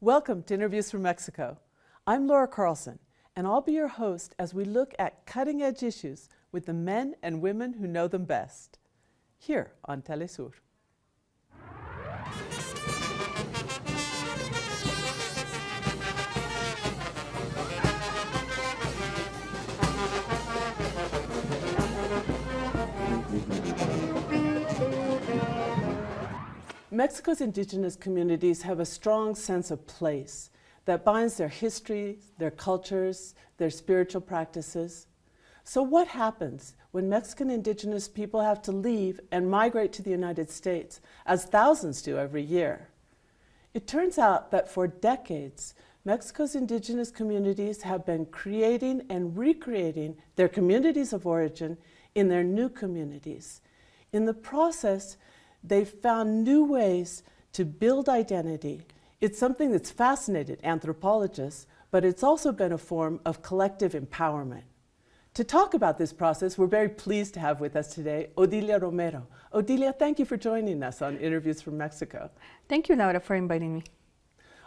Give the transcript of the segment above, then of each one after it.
Welcome to Interviews from Mexico. I'm Laura Carlson, and I'll be your host as we look at cutting-edge issues with the men and women who know them best, here on Telesur. Mexico's indigenous communities have a strong sense of place that binds their history, their cultures, their spiritual practices. So what happens when Mexican indigenous people have to leave and migrate to the United States, as thousands do every year? It turns out that for decades, Mexico's indigenous communities have been creating and recreating their communities of origin in their new communities. In the process, they've found new ways to build identity. It's something that's fascinated anthropologists, but it's also been a form of collective empowerment. To talk about this process, we're very pleased to have with us today Odilia Romero. Odilia, thank you for joining us on Interviews from Mexico. Thank you, Laura, for inviting me.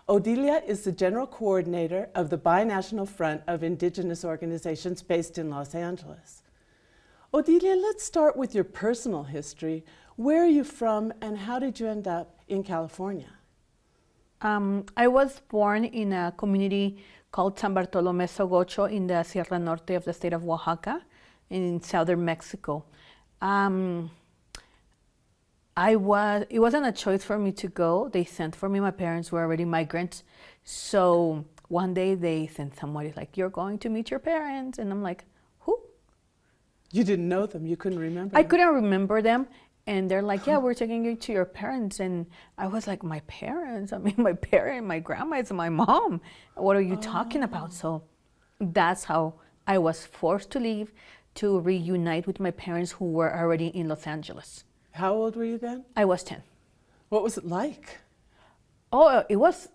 Odilia is the general coordinator of the Binational Front of Indigenous Organizations based in Los Angeles. Odilia, let's start with your personal history. Where are you from and how did you end up in California? I was born in a community called San Bartolomé Sogocho in the Sierra Norte of the state of Oaxaca in southern Mexico. It wasn't a choice for me to go. They sent for me. My parents were already migrants. So one day they sent somebody like, "You're going to meet your parents." And I'm like, "Who?" You didn't know them, you couldn't remember I them. couldn't remember them. And they're like, "Yeah, we're taking you to your parents." And I was like, "My parents? I mean, my grandma is my mom. What are you talking about?" So that's how I was forced to leave to reunite with my parents who were already in Los Angeles. How old were you then? I was 10. What was it like? Oh, it was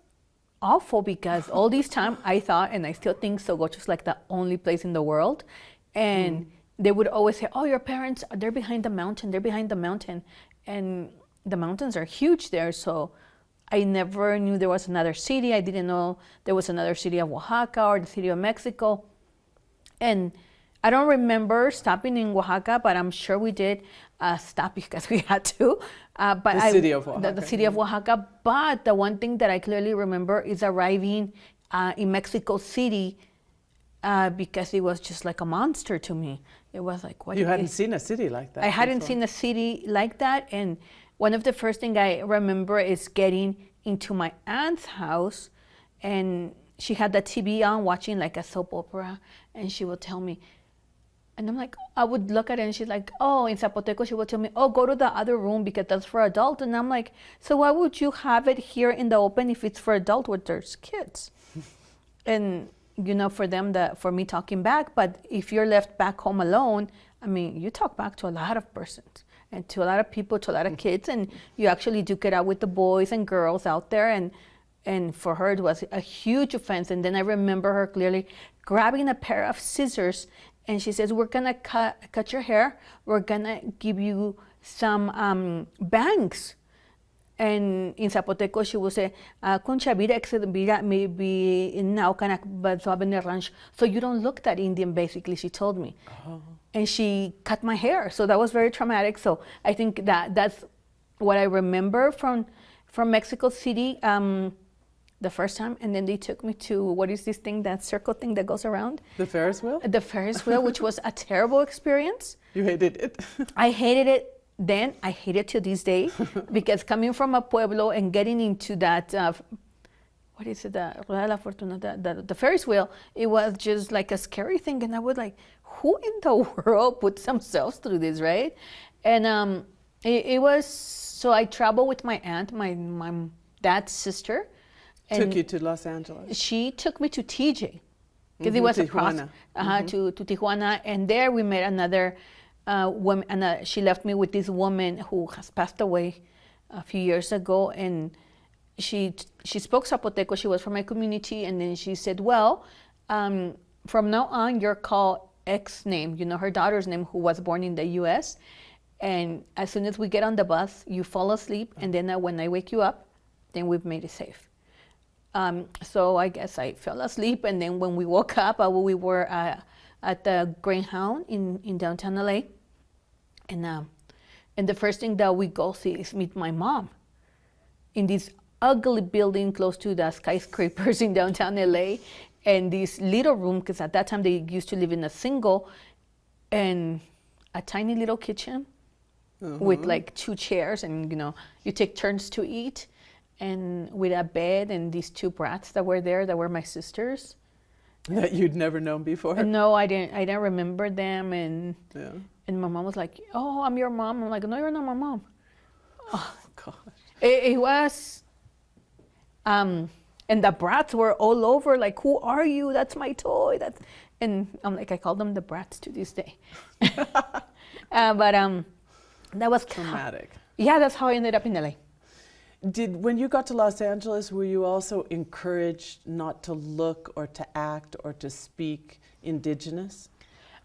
awful because all this time I thought, and I still think Sogocho's like the only place in the world. And they would always say, "Oh, your parents, they're behind the mountain, they're behind the mountain." And the mountains are huge there, so I never knew there was another city. I didn't know there was another city of Oaxaca or the city of Mexico. And I don't remember stopping in Oaxaca, but I'm sure we did stop because we had to. The city of Oaxaca. The city of Oaxaca. But the one thing that I clearly remember is arriving in Mexico City because it was just like a monster to me. It was like, what? You hadn't seen a city like that. I hadn't before. seen a city like that. And one of the first things I remember is getting into my aunt's house, and she had the TV on watching like a soap opera, and she would tell me, and I'm like, I would look at it and she's like, "Oh, in Zapoteco," she would tell me, "Oh, go to the other room because that's for adults." And I'm like, "So why would you have it here in the open if it's for adult where there's kids?" And you know, for me talking back, but if you're left back home alone, I mean, you talk back to a lot of persons and to a lot of people, to a lot of kids, and you actually duke it out with the boys and girls out there. And for her, it was a huge offense. And then I remember her clearly grabbing a pair of scissors, and she says, "We're gonna cut your hair. We're gonna give you some bangs." And in Zapoteco, she would say, "Concha vira maybe now kana ranch." So you don't look that Indian, basically, she told me. Oh. And she cut my hair. So that was very traumatic. So I think that's what I remember from Mexico City the first time. And then they took me to, what is this thing, that circle thing that goes around? The Ferris wheel? The Ferris wheel, which was a terrible experience. You hated it? I hated it. Then I hate it to this day because coming from a pueblo and getting into that, what is it, the Rueda de la Fortuna, the Ferris wheel, it was just like a scary thing. And I was like, who in the world puts themselves through this, right? And it was, so I traveled with my aunt, my dad's sister. Took you to Los Angeles? She took me to TJ because it was across to Tijuana. And there we met another woman, and she left me with this woman who has passed away a few years ago, and she spoke Zapoteco. She was from my community, and then she said, "Well, from now on, you're called X name, you know, her daughter's name, who was born in the U.S. And as soon as we get on the bus, you fall asleep, and then when I wake you up, then we've made it safe." So I guess I fell asleep, and then when we woke up, we were at the Greyhound in downtown LA, and the first thing that we go see is meet my mom in this ugly building close to the skyscrapers in downtown LA, and this little room, because at that time they used to live in a single, and a tiny little kitchen with like 2 chairs, and you take turns to eat, and with a bed, and these 2 brats that were there that were my sisters. That you'd never known before? No, I didn't remember them, and my mom was like, "Oh, I'm your mom." I'm like, "No, you're not my mom." Oh, gosh. It was, and the brats were all over, like, "Who are you? That's my toy." And I'm like, I call them the brats to this day. But that was traumatic. Yeah, that's how I ended up in LA. When you got to Los Angeles, were you also encouraged not to look or to act or to speak Indigenous?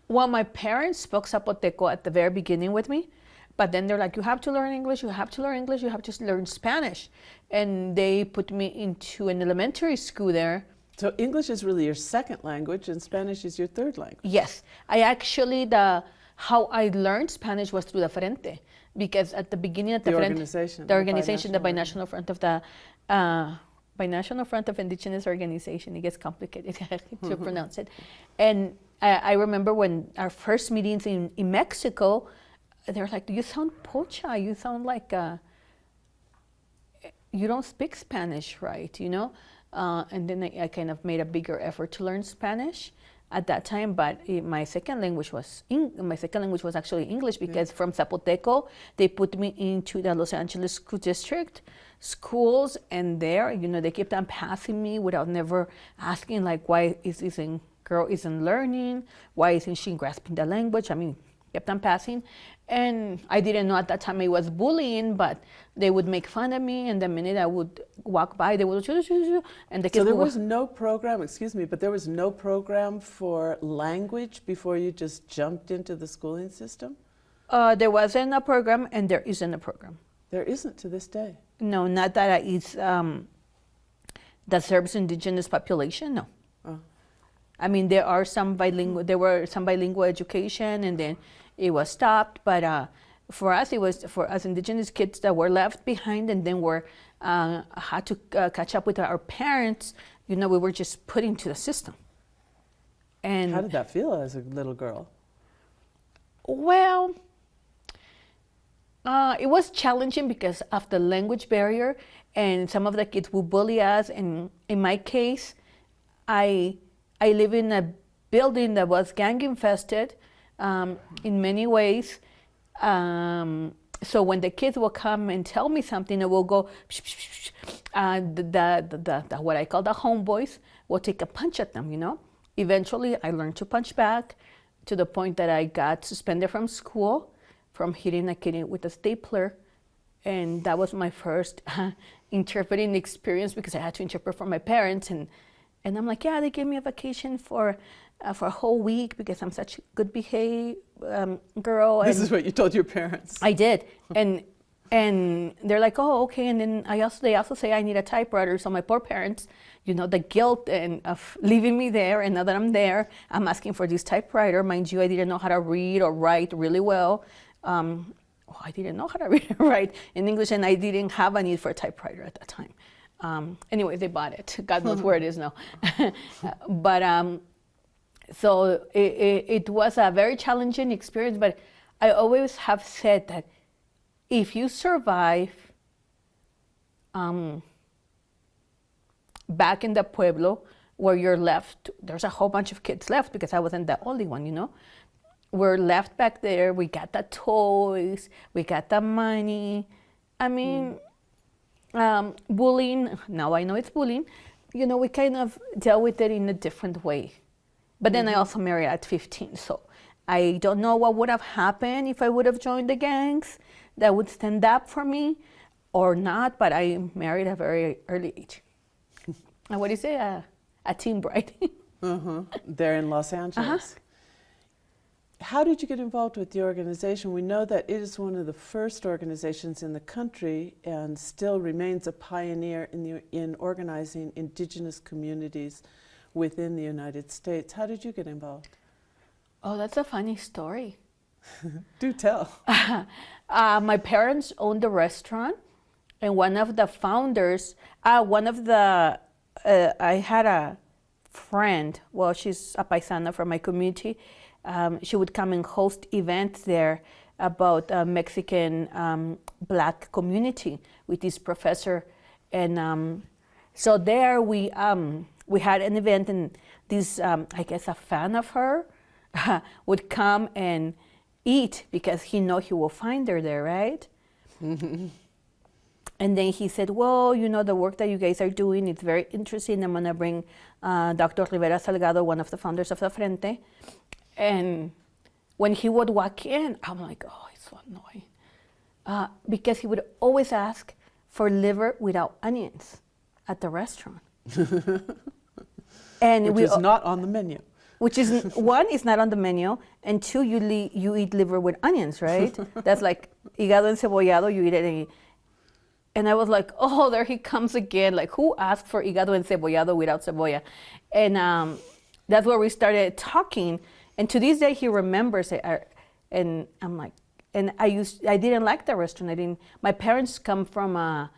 Well, my parents spoke Zapoteco at the very beginning with me, but then they're like, you have to learn English, you have to learn English, you have to learn Spanish. And they put me into an elementary school there. So English is really your second language and Spanish is your third language? Yes. I actually, how I learned Spanish was through the Frente, because at the beginning of the organization, the Binational Front of the Binational Front of Indigenous Organization. It gets complicated to pronounce it. And I remember when our first meetings in Mexico, they were like, "You sound pocha. You sound like you don't speak Spanish right, And then I kind of made a bigger effort to learn Spanish at that time, but my second language was actually English, because from Zapoteco they put me into the Los Angeles School District schools, and there they kept on passing me without never asking, like, why is this girl isn't learning, why isn't she grasping the language? I mean, kept on passing, and I didn't know at that time it was bullying, but they would make fun of me, and the minute I would walk by, they would and the kids. So there was no program, but there was no program for language before you just jumped into the schooling system? There wasn't a program, and there isn't a program. There isn't to this day? No, not that it's that serves indigenous population, no. Oh. I mean, there were some bilingual education, and then it was stopped, but for us, it was for us indigenous kids that were left behind, and then had to catch up with our parents. We were just put into the system. And how did that feel as a little girl? Well, it was challenging because of the language barrier, and some of the kids would bully us. And in my case, I live in a building that was gang infested in many ways. So when the kids will come and tell me something, I will go, what I call the homeboys will take a punch at them, Eventually, I learned to punch back to the point that I got suspended from school from hitting a kid with a stapler. And that was my first interpreting experience, because I had to interpret for my parents. And I'm like, yeah, they gave me a vacation for a whole week because I'm such a good behaved girl. This is what you told your parents? I did. And they're like, oh, okay. And then they also say I need a typewriter. So my poor parents, the guilt of leaving me there, and now that I'm there, I'm asking for this typewriter. Mind you, I didn't know how to read or write really well. I didn't know how to read or write in English, and I didn't have a need for a typewriter at that time. Anyway, they bought it. God knows where it is now. But so it was a very challenging experience, but I always have said that if you survive back in the pueblo where you're left, there's a whole bunch of kids left because I wasn't the only one, We're left back there, we got the toys, we got the money. I mean, bullying, now I know it's bullying, we kind of dealt with it in a different way. But then I also married at 15, so I don't know what would have happened if I would have joined the gangs that would stand up for me or not, but I married at a very early age. And what is it? A teen bride. There in Los Angeles. how did you get involved with the organization? We know that it is one of the first organizations in the country and still remains a pioneer in organizing indigenous communities within the United States. How did you get involved? Oh, that's a funny story. Do tell. My parents owned a restaurant, and one of the founders, I had a friend, well, she's a paisana from my community. She would come and host events there about Mexican Black community with this professor. And so there we had an event, and this, I guess a fan of her would come and eat because he know he will find her there, right? Mm-hmm. And then he said, well, you know, the work that you guys are doing, it's very interesting. I'm going to bring Dr. Rivera Salgado, one of the founders of the Frente. And when he would walk in, I'm like, oh, it's so annoying. Because he would always ask for liver without onions at the restaurant. And which is not on the menu. Which is, one, is not on the menu, and two, you eat liver with onions, right? That's like hígado encebollado, you eat it. And I was like, oh, there he comes again. Like, who asked for hígado encebollado without cebolla? And that's where we started talking. And to this day, he remembers it. And I'm like, and I didn't like the restaurant. My parents come from a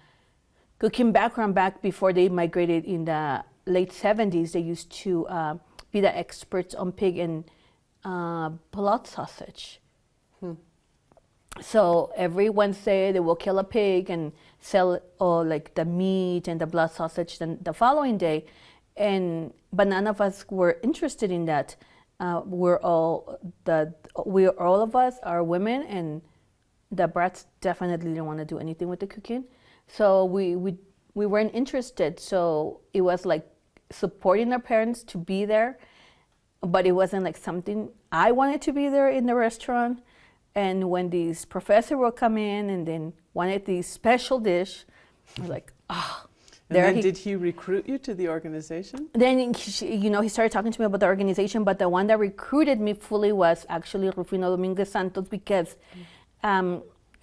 cooking background back before they migrated in the late 70s. They used to be the experts on pig and blood sausage. So every Wednesday they will kill a pig and sell like the meat and the blood sausage the following day. But none of us were interested in that. All of us are women, and the brats definitely didn't want to do anything with the cooking. So we weren't interested. So it was like supporting our parents to be there, but it wasn't like something I wanted to be there in the restaurant. And when this professor will come in and then wanted this special dish, I was like, oh. And then did he recruit you to the organization? Then, he started talking to me about the organization, but the one that recruited me fully was actually Rufino Dominguez Santos, because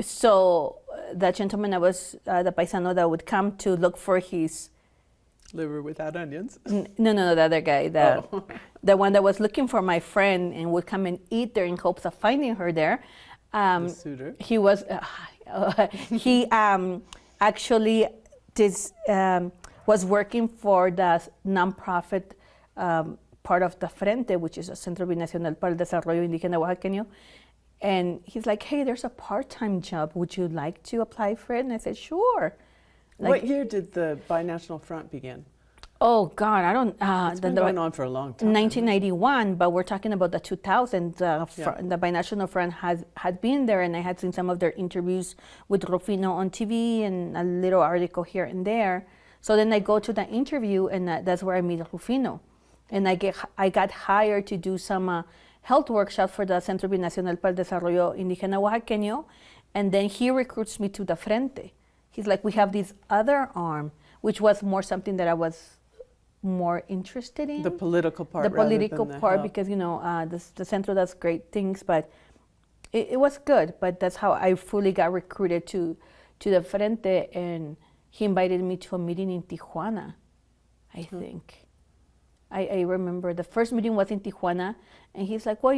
so that gentleman that was the paisano that would come to look for his liver without onions? No, the other guy, the one that was looking for my friend and would come and eat there in hopes of finding her there. The suitor. He was, he actually was working for the nonprofit part of the Frente, which is a Centro Binacional para el Desarrollo Indígena Oaxaqueño. And he's like, hey, there's a part-time job. Would you like to apply for it? And I said, sure. What year did the Binational Front begin? Oh, God, I don't... it's been going on for a long time. 1991, but we're talking about the 2000s. The Binational Front had been there, and I had seen some of their interviews with Rufino on TV and a little article here and there. So then I go to the interview, and that's where I meet Rufino. And I got hired to do some health workshop for the Centro Binacional para el Desarrollo Indígena Oaxaqueño, and then he recruits me to the Frente. He's like, we have this other arm, which was more something that I was more interested in. The political part. The political part, health. Because, the Centro does great things, but it was good. But that's how I fully got recruited to the Frente, and he invited me to a meeting in Tijuana, I think. I remember the first meeting was in Tijuana, and he's like, well,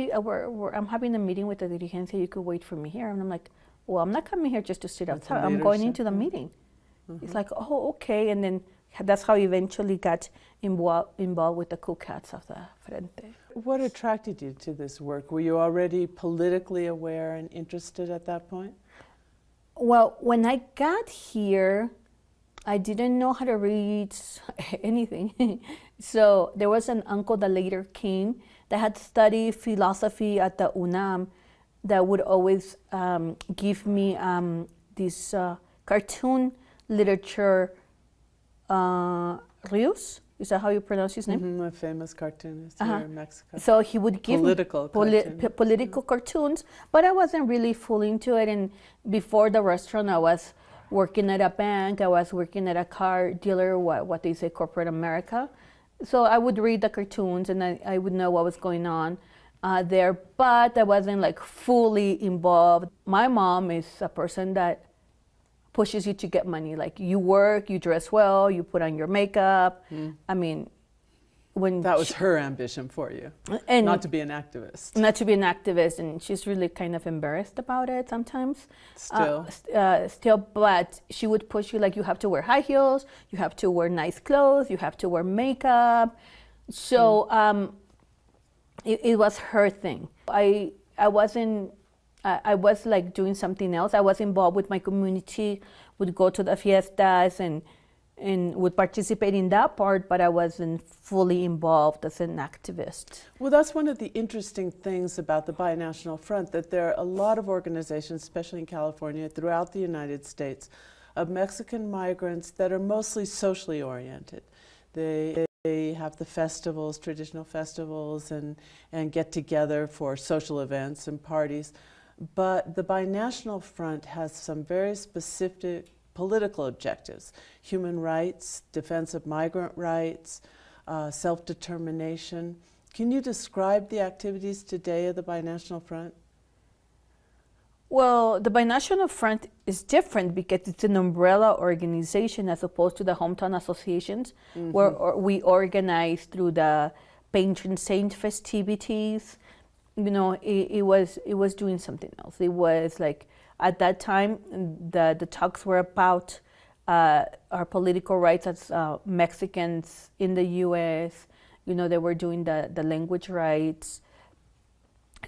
I'm having a meeting with the dirigencia, you could wait for me here. And I'm like, well, I'm not coming here just to sit outside. I'm going into the meeting. He's like, oh, okay. And then that's how I eventually got involved with the cool cats of the Frente. What attracted you to this work? Were you already politically aware and interested at that point? Well, when I got here, I didn't know how to read anything. So there was an uncle that later came that had studied philosophy at the UNAM that would always give me this cartoon literature, Rios, is that how you pronounce his name? A famous cartoonist here in Mexico. So he would give political cartoons, but I wasn't really full into it. And before the restaurant, I was working at a bank, I was working at a car dealer, what they say, corporate America. So I would read the cartoons, and I would know what was going on. there, but I wasn't like fully involved. My mom is a person that pushes you to get money. Like you work, you dress well, you put on your makeup. I mean, when that was her ambition for you, and not to be an activist. Not to be an activist, and she's really kind of embarrassed about it sometimes. Still, but she would push you like you have to wear high heels, you have to wear nice clothes, you have to wear makeup. So it was her thing. I wasn't. I was like doing something else. I was involved with my community, would go to the fiestas and would participate in that part, but I wasn't fully involved as an activist. Well, that's one of the interesting things about the Binational Front, that there are a lot of organizations, especially in California, throughout the United States, of Mexican migrants that are mostly socially oriented. They have the festivals, traditional festivals, and get together for social events and parties. But the Binational Front has some very specific political objectives: human rights, defense of migrant rights, self-determination. Can you describe the activities today of the Binational Front? Well, the Binational Front is different because it's an umbrella organization as opposed to the hometown associations, where we organize through the patron saint festivities. You know, it was doing something else. It was like, at that time, the talks were about our political rights as Mexicans in the U.S. You know, they were doing the language rights.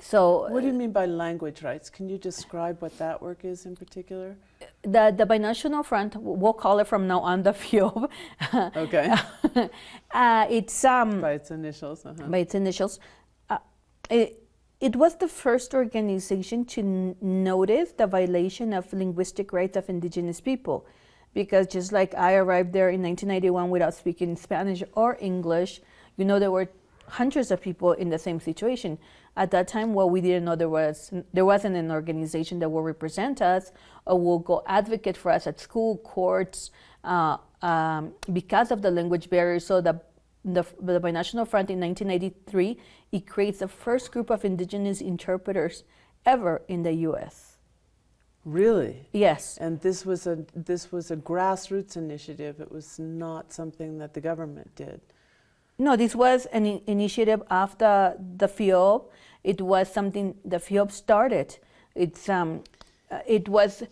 So, what do you mean by language rights? Can you describe what that work is in particular? The Binational Front, we'll call it from now on the FIOB. Okay. It's by its initials. By its initials. It was the first organization to notice the violation of linguistic rights of indigenous people, because just like I arrived there in 1991 without speaking Spanish or English, you know, there were hundreds of people in the same situation. At that time, well, we didn't know there wasn't an organization that will represent us or will go advocate for us at school, courts, because of the language barrier. So the Binational Front in 1983, it creates the first group of indigenous interpreters ever in the U.S. Really? Yes. And this was a grassroots initiative. It was not something that the government did. No, this was an initiative of the FIOB. It was something the FIOB started. It was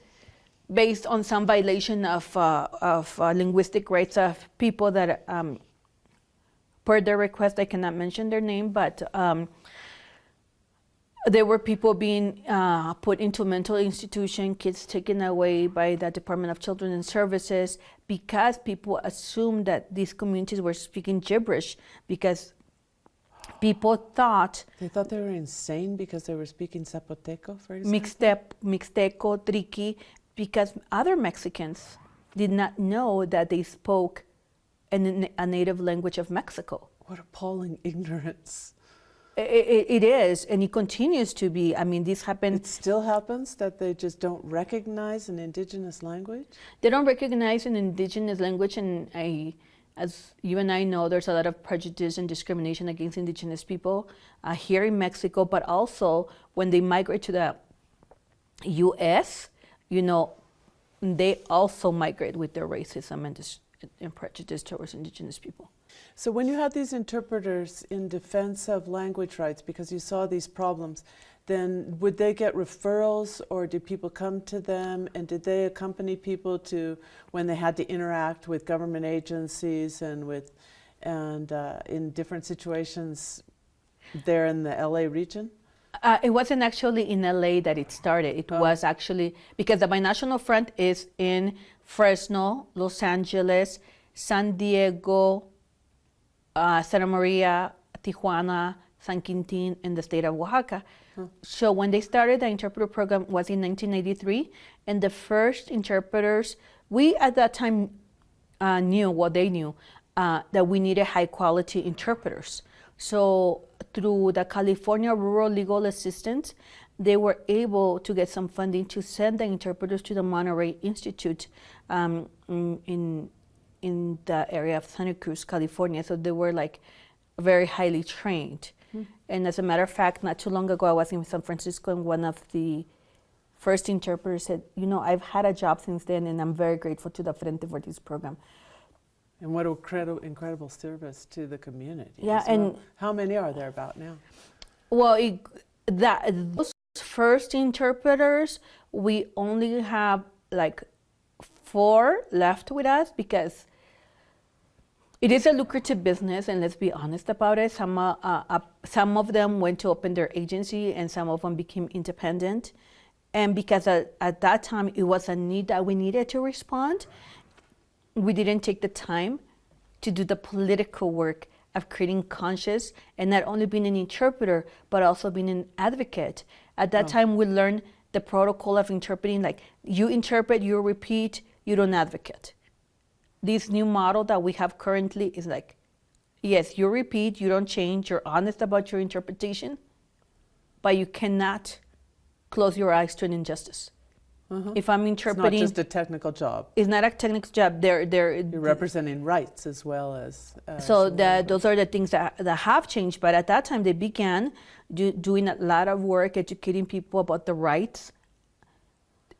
based on some violation of linguistic rights of people that, per their request, I cannot mention their name, but there were people being put into mental institution, kids taken away by the Department of Children and Services, because people assumed that these communities were speaking gibberish, because people thought... They thought they were insane because they were speaking Zapoteco, for example? Mixteco, Triqui, because other Mexicans did not know that they spoke a native language of Mexico. What appalling ignorance. It is, and it continues to be. I mean, this happened. It still happens that they just don't recognize an indigenous language? They don't recognize an indigenous language, and as you and I know, there's a lot of prejudice and discrimination against indigenous people here in Mexico, but also when they migrate to the U.S., you know, they also migrate with their racism and prejudice towards indigenous people. So when you had these interpreters in defense of language rights, because you saw these problems, then would they get referrals, or did people come to them, and did they accompany people to when they had to interact with government agencies and in different situations there in the LA region? It wasn't actually in LA that it started. It was actually, because the Binational Front is in Fresno, Los Angeles, San Diego, Santa Maria, Tijuana, San Quintin, and the state of Oaxaca. So when they started, the interpreter program was in 1983, and the first interpreters, we at that time knew what they knew, that we needed high quality interpreters. So through the California Rural Legal Assistance, they were able to get some funding to send the interpreters to the Monterey Institute in the area of Santa Cruz, California. So they were like very highly trained. And as a matter of fact, not too long ago, I was in San Francisco, and one of the first interpreters said, you know, I've had a job since then, and I'm very grateful to the Frente for this program. And what incredible service to the community. Yeah, well. and how many are there about now? Well, those first interpreters, we only have like 4 left with us because it is a lucrative business, and let's be honest about it. Some of them went to open their agency, and some of them became independent. And because at that time it was a need that we needed to respond, we didn't take the time to do the political work of creating conscious and not only being an interpreter, but also being an advocate. At that time, we learned the protocol of interpreting, like you interpret, you repeat, you don't advocate. This new model that we have currently is like, yes, you repeat, you don't change, you're honest about your interpretation, but you cannot close your eyes to an injustice. If I'm interpreting, it's not just a technical job. It's not a technical job. You're representing rights as well as. So those are the things that have changed. But at that time, they began doing a lot of work educating people about the rights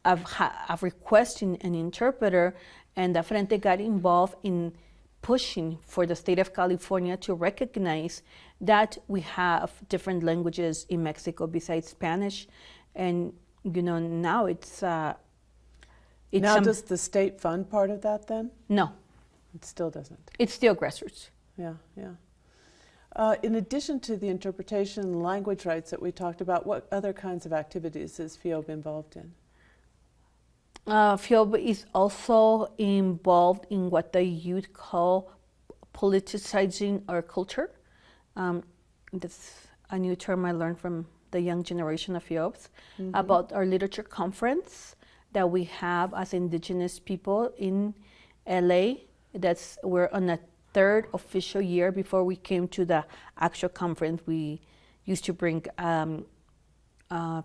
of requesting an interpreter, and the Frente got involved in pushing for the state of California to recognize that we have different languages in Mexico besides Spanish, and you know, now it's now does the state fund part of that then? No. It still doesn't. It's still grassroots. Yeah, yeah. In addition to the interpretation and language rights that we talked about, what other kinds of activities is FIOB involved in? FIOB is also involved in what the youth call politicizing our culture. That's a new term I learned from the young generation of FIOBs, about our literature conference that we have as Indigenous people in LA. We're on a 3rd official year. Before we came to the actual conference, we used to bring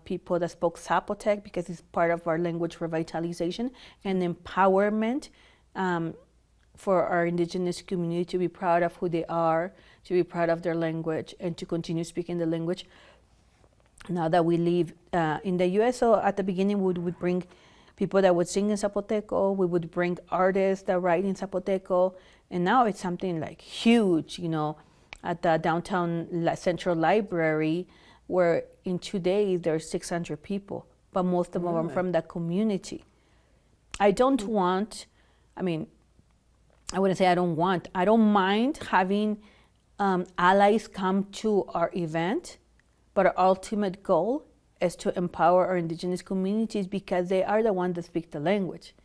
people that spoke Zapotec because it's part of our language revitalization and empowerment for our Indigenous community to be proud of who they are, to be proud of their language, and to continue speaking the language now that we live in the U.S. So at the beginning, we would bring people that would sing in Zapoteco. We would bring artists that write in Zapoteco. And now it's something like huge, you know, at the downtown Central Library, where in 2 days there's 600 people, but most of them are from the community. I don't want, I mean, I wouldn't say I don't mind having allies come to our event, but our ultimate goal is to empower our Indigenous communities because they are the ones that speak the language.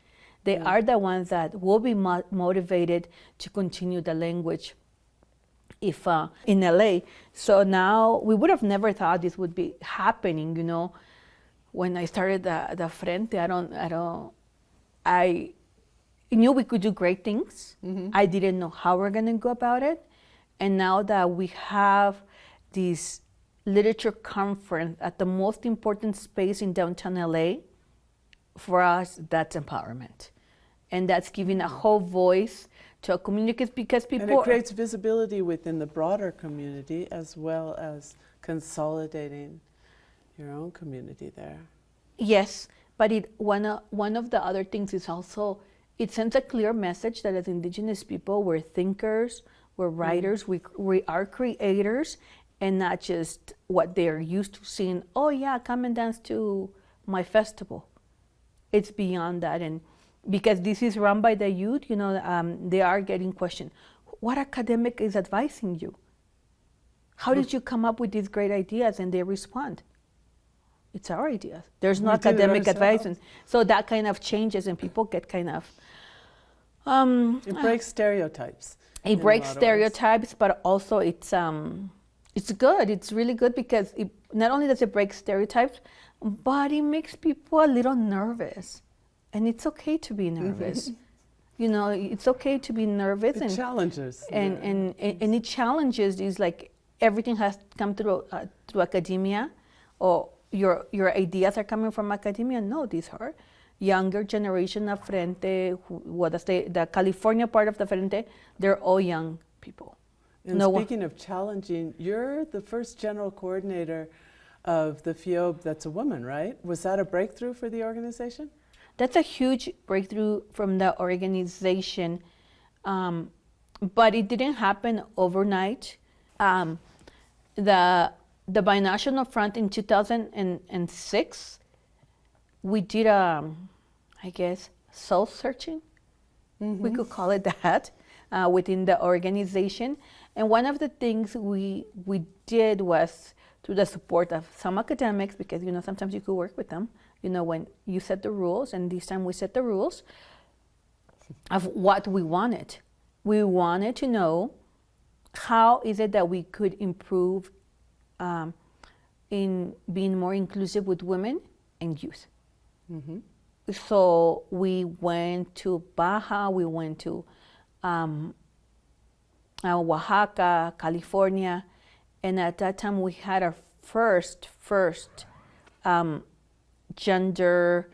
They are the ones that will be motivated to continue the language if in LA. So now we would have never thought this would be happening, you know. When I started the Frente, I knew we could do great things. I didn't know how we're gonna go about it. And now that we have this literature conference at the most important space in downtown LA, for us, that's empowerment. And that's giving a whole voice to a community because people... And it creates visibility within the broader community as well as consolidating your own community there. Yes, but one of the other things is also, it sends a clear message that as Indigenous people, we're thinkers, we're writers, we are creators, and not just what they're used to seeing, oh yeah, come and dance to my festival. It's beyond that. And because this is run by the youth, you know, they are getting questioned. What academic is advising you? How did you come up with these great ideas? And they respond, it's our ideas. There's no academic advice. And so that kind of changes and people get kind of... it breaks stereotypes. It breaks stereotypes, but also it's good. It's really good because not only does it break stereotypes, but it makes people a little nervous. And it's okay to be nervous. You know, it's okay to be nervous. It challenges. And it challenges is like everything has come through academia, or your ideas are coming from academia. No, these are younger generation of Frente, the California part of the Frente, they're all young people. And speaking of challenging, you're the first general coordinator of the FIOB that's a woman, right? Was that a breakthrough for the organization? That's a huge breakthrough from the organization, but it didn't happen overnight. The Binational Front in 2006, we did I guess, soul searching. We could call it that, within the organization. And one of the things we did was, through the support of some academics, because sometimes you could work with them, when you set the rules, and this time we set the rules of what we wanted. We wanted to know how is it that we could improve in being more inclusive with women and youth. So we went to Baja, we went to Oaxaca, California, and at that time we had our first gender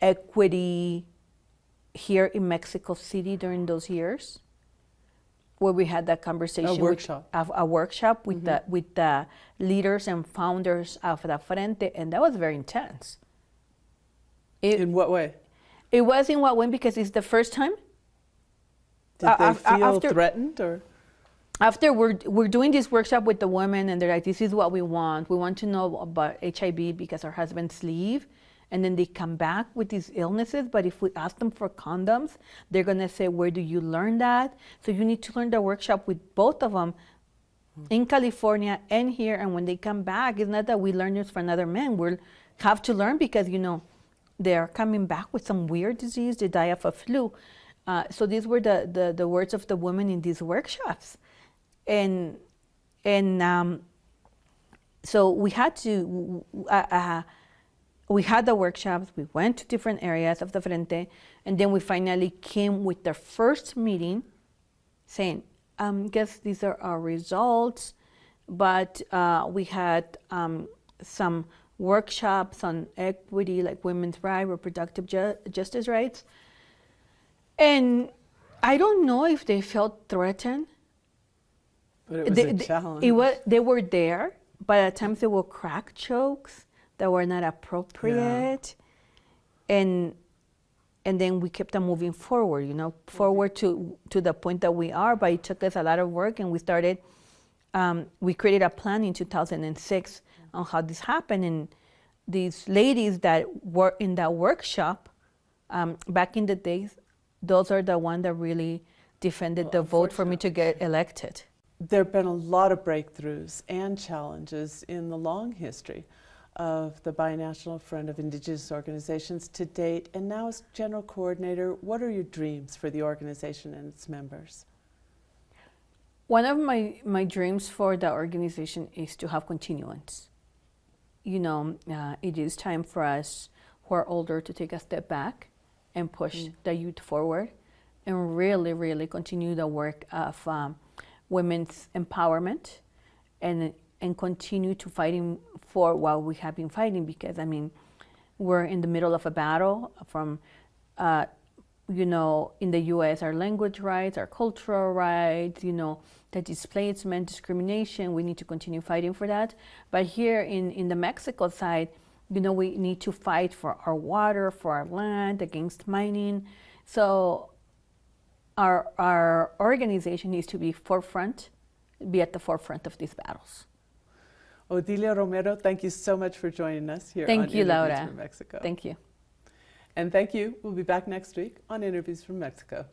equity here in Mexico City during those years, where we had that conversation, a workshop with the leaders and founders of the Frente, and that was very intense. In what way? It was in what way? Because it's the first time. Did they feel threatened, or? After we're doing this workshop with the women, and they're like, this is what we want. We want to know about HIV because our husbands leave, and then they come back with these illnesses. But if we ask them for condoms, they're going to say, where do you learn that? So you need to learn the workshop with both of them in California and here. And when they come back, it's not that we learn this for another man. We'll have to learn because, they're coming back with some weird disease. They die of a flu. So these were the words of the women in these workshops. And so we had to, we had the workshops, we went to different areas of the Frente, and then we finally came with the first meeting saying, guess these are our results, but we had some workshops on equity, like women's rights, reproductive justice rights. And I don't know if they felt threatened. But it was a challenge. They were there, but at times they were crack jokes that were not appropriate. Yeah. And then we kept on moving forward, forward to the point that we are, but it took us a lot of work, and we started, we created a plan in 2006 on how this happened. And these ladies that were in that workshop back in the days, those are the ones that really defended the vote for me to get elected. There have been a lot of breakthroughs and challenges in the long history of the Binational Front of Indigenous Organizations to date. And now, as General Coordinator, what are your dreams for the organization and its members? One of my dreams for the organization is to have continuance. It is time for us who are older to take a step back and push the youth forward and really, really continue the work of women's empowerment and continue to fighting for what we have been fighting, because we're in the middle of a battle from in the US, our language rights, our cultural rights, the displacement, discrimination, we need to continue fighting for that. But here in the Mexico side, we need to fight for our water, for our land, against mining. So our organization needs to be at the forefront of these battles. Odilia Romero, thank you so much for joining us here on Interviews Laura. From Mexico. Thank you. And thank you. We'll be back next week on Interviews from Mexico.